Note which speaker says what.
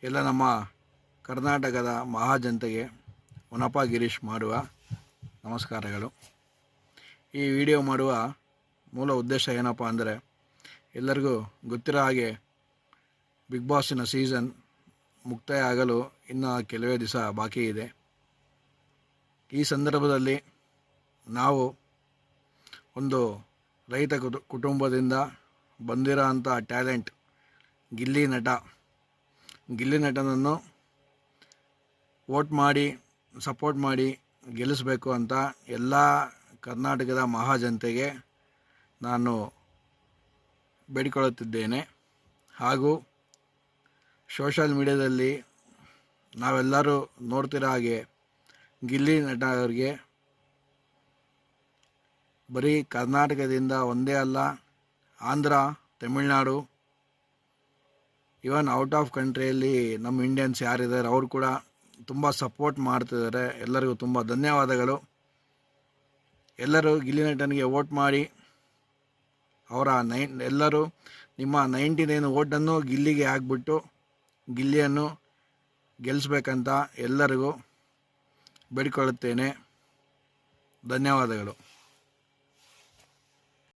Speaker 1: ಎಲ್ಲ ನಮ್ಮ ಕರ್ನಾಟಕದ ಮಹಾಜನತೆಗೆ ಹೊನ್ನಪ್ಪ ಗಿರೀಶ್ ಮಾಡುವ ನಮಸ್ಕಾರಗಳು. ಈ ವಿಡಿಯೋ ಮಾಡುವ ಮೂಲ ಉದ್ದೇಶ ಏನಪ್ಪ ಅಂದರೆ, ಎಲ್ಲರಿಗೂ ಗೊತ್ತಿರೋ ಹಾಗೆ ಬಿಗ್ ಬಾಸಿನ ಸೀಸನ್ ಮುಕ್ತಾಯ ಆಗಲು ಇನ್ನು ಕೆಲವೇ ದಿವಸ ಬಾಕಿ ಇದೆ. ಈ ಸಂದರ್ಭದಲ್ಲಿ ನಾವು ಒಂದು ರೈತ ಕುಟುಂಬದಿಂದ ಬಂದಿರೋ ಅಂಥ ಟ್ಯಾಲೆಂಟ್ ಗಿಲ್ಲಿ ನಟನನ್ನು ವೋಟ್ ಮಾಡಿ ಸಪೋರ್ಟ್ ಮಾಡಿ ಗೆಲ್ಲಿಸಬೇಕು ಅಂತ ಎಲ್ಲ ಕರ್ನಾಟಕದ ಮಹಾಜನತೆಗೆ ನಾನು ಬೇಡಿಕೊಳ್ಳುತ್ತಿದ್ದೇನೆ. ಹಾಗೂ ಸೋಷಲ್ ಮೀಡಿಯಾದಲ್ಲಿ ನಾವೆಲ್ಲರೂ ನೋಡ್ತಿರೋ ಹಾಗೆ ಗಿಲ್ಲಿ ನಟ ಅವರಿಗೆ ಬರೀ ಕರ್ನಾಟಕದಿಂದ ಒಂದೇ ಅಲ್ಲ, ಆಂಧ್ರ, ತಮಿಳುನಾಡು, ಇವನ್ ಔಟ್ ಆಫ್ ಕಂಟ್ರಿಯಲ್ಲಿ ನಮ್ಮ ಇಂಡಿಯನ್ಸ್ ಯಾರಿದ್ದಾರೆ ಅವರು ಕೂಡ ತುಂಬ ಸಪೋರ್ಟ್ ಮಾಡ್ತಿದ್ದಾರೆ. ಎಲ್ಲರಿಗೂ ತುಂಬ ಧನ್ಯವಾದಗಳು. ಎಲ್ಲರೂ ಗಿಲ್ಲಿ ನಟನಿಗೆ ವೋಟ್ ಮಾಡಿ ಎಲ್ಲರೂ ನಿಮ್ಮ 99 ವೋಟನ್ನು ಗಿಲ್ಲಿಗೆ ಹಾಕ್ಬಿಟ್ಟು ಗಿಲ್ಲಿಯನ್ನು ಗೆಲ್ಲಿಸ್ಬೇಕಂತ ಎಲ್ಲರಿಗೂ ಬೇಡಿಕೊಳ್ಳುತ್ತೇನೆ. ಧನ್ಯವಾದಗಳು.